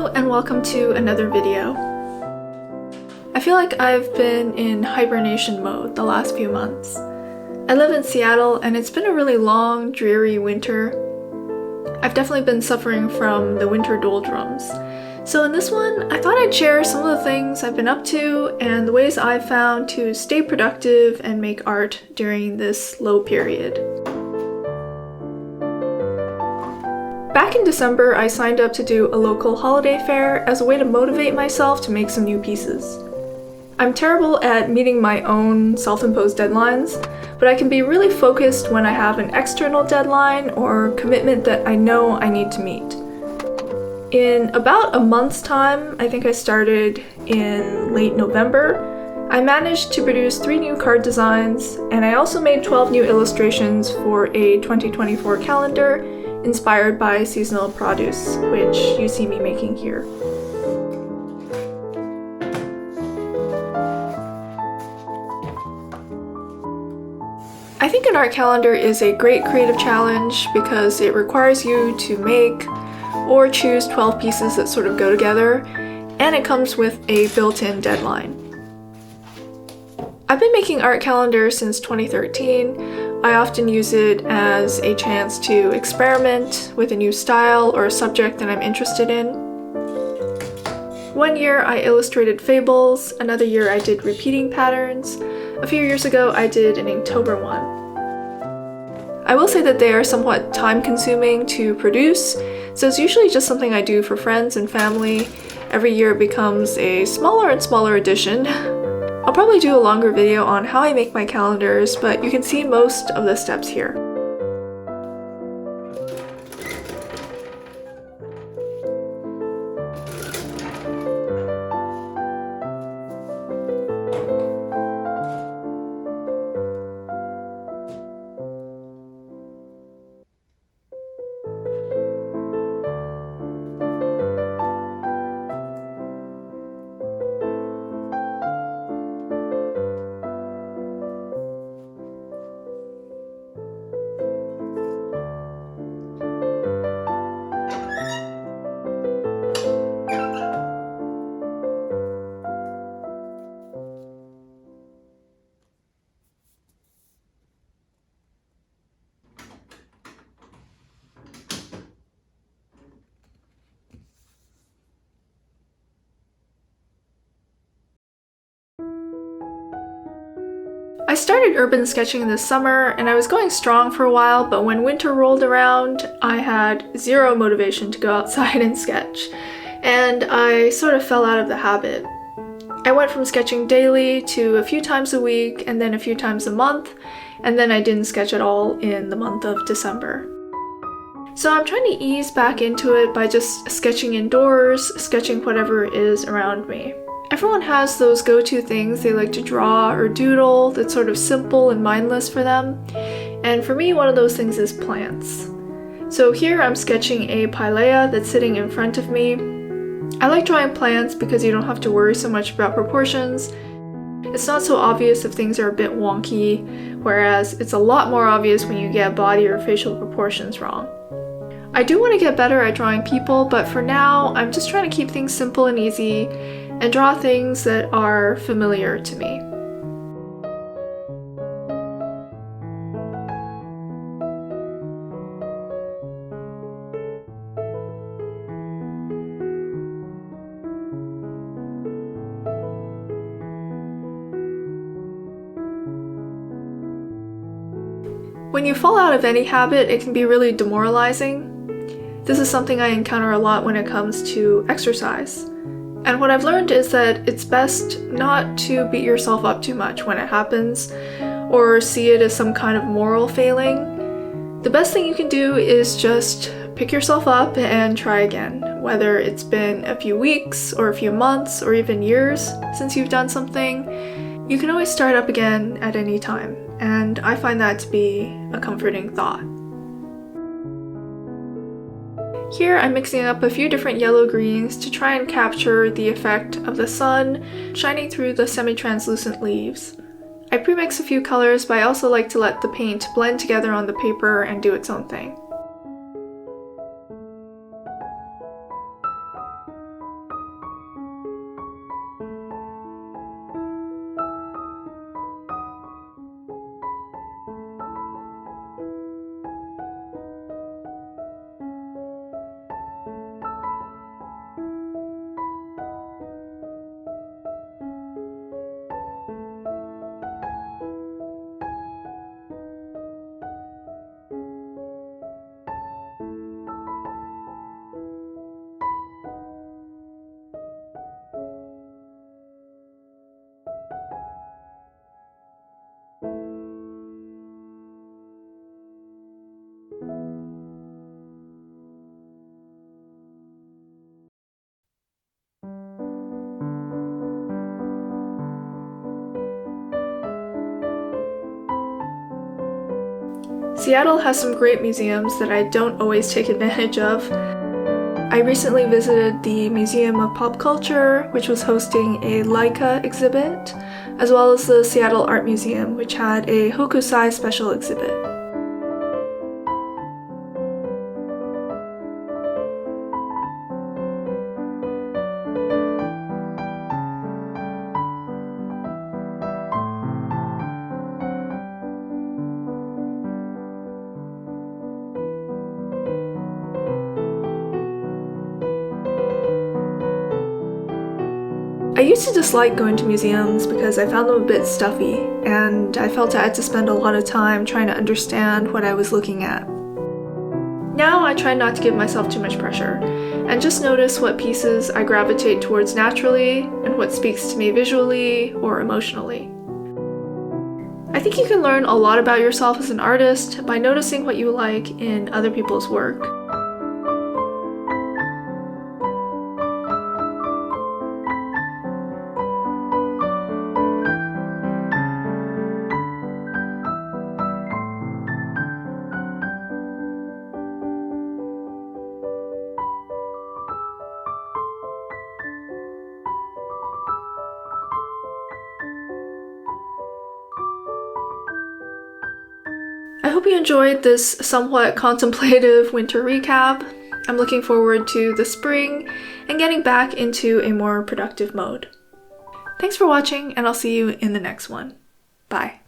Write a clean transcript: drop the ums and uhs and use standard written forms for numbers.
Hello and welcome to another video. I feel like I've been in hibernation mode the last few months. I live in Seattle and it's been a really long, dreary winter. I've definitely been suffering from the winter doldrums. So in this one, I thought I'd share some of the things I've been up to and the ways I've found to stay productive and make art during this low period. Back in December, I signed up to do a local holiday fair as a way to motivate myself to make some new pieces. I'm terrible at meeting my own self-imposed deadlines, but I can be really focused when I have an external deadline or commitment that I know I need to meet. In about a month's time, I think I started in late November, I managed to produce 3 new card designs, and I also made 12 new illustrations for a 2024 calendar inspired by seasonal produce, which you see me making here. I think an art calendar is a great creative challenge because it requires you to make or choose 12 pieces that sort of go together, and it comes with a built-in deadline. I've been making art calendars since 2013. I often use it as a chance to experiment with a new style or a subject that I'm interested in. One year I illustrated fables, another year I did repeating patterns, a few years ago I did an Inktober one. I will say that they are somewhat time-consuming to produce, so it's usually just something I do for friends and family. Every year it becomes a smaller and smaller edition. I'll probably do a longer video on how I make my calendars, but you can see most of the steps here. I started urban sketching this summer and I was going strong for a while, but when winter rolled around, I had zero motivation to go outside and sketch, and I sort of fell out of the habit. I went from sketching daily to a few times a week and then a few times a month, and then I didn't sketch at all in the month of December. So I'm trying to ease back into it by just sketching indoors, sketching whatever is around me. Everyone has those go-to things they like to draw or doodle that's sort of simple and mindless for them, and for me one of those things is plants. So here I'm sketching a pilea that's sitting in front of me. I like drawing plants because you don't have to worry so much about proportions. It's not so obvious if things are a bit wonky, whereas it's a lot more obvious when you get body or facial proportions wrong. I do want to get better at drawing people, but for now I'm just trying to keep things simple and easy and draw things that are familiar to me. When you fall out of any habit, it can be really demoralizing. This is something I encounter a lot when it comes to exercise. And what I've learned is that it's best not to beat yourself up too much when it happens, or see it as some kind of moral failing. The best thing you can do is just pick yourself up and try again, whether it's been a few weeks or a few months or even years since you've done something. You can always start up again at any time, and I find that to be a comforting thought. Here I'm mixing up a few different yellow-greens to try and capture the effect of the sun shining through the semi-translucent leaves. I pre-mix a few colors, but I also like to let the paint blend together on the paper and do its own thing. Seattle has some great museums that I don't always take advantage of. I recently visited the Museum of Pop Culture, which was hosting a Leica exhibit, as well as the Seattle Art Museum, which had a Hokusai special exhibit. I used to dislike going to museums because I found them a bit stuffy, and I felt I had to spend a lot of time trying to understand what I was looking at. Now I try not to give myself too much pressure, and just notice what pieces I gravitate towards naturally and what speaks to me visually or emotionally. I think you can learn a lot about yourself as an artist by noticing what you like in other people's work. I hope you enjoyed this somewhat contemplative winter recap. I'm looking forward to the spring and getting back into a more productive mode. Thanks for watching, and I'll see you in the next one. Bye.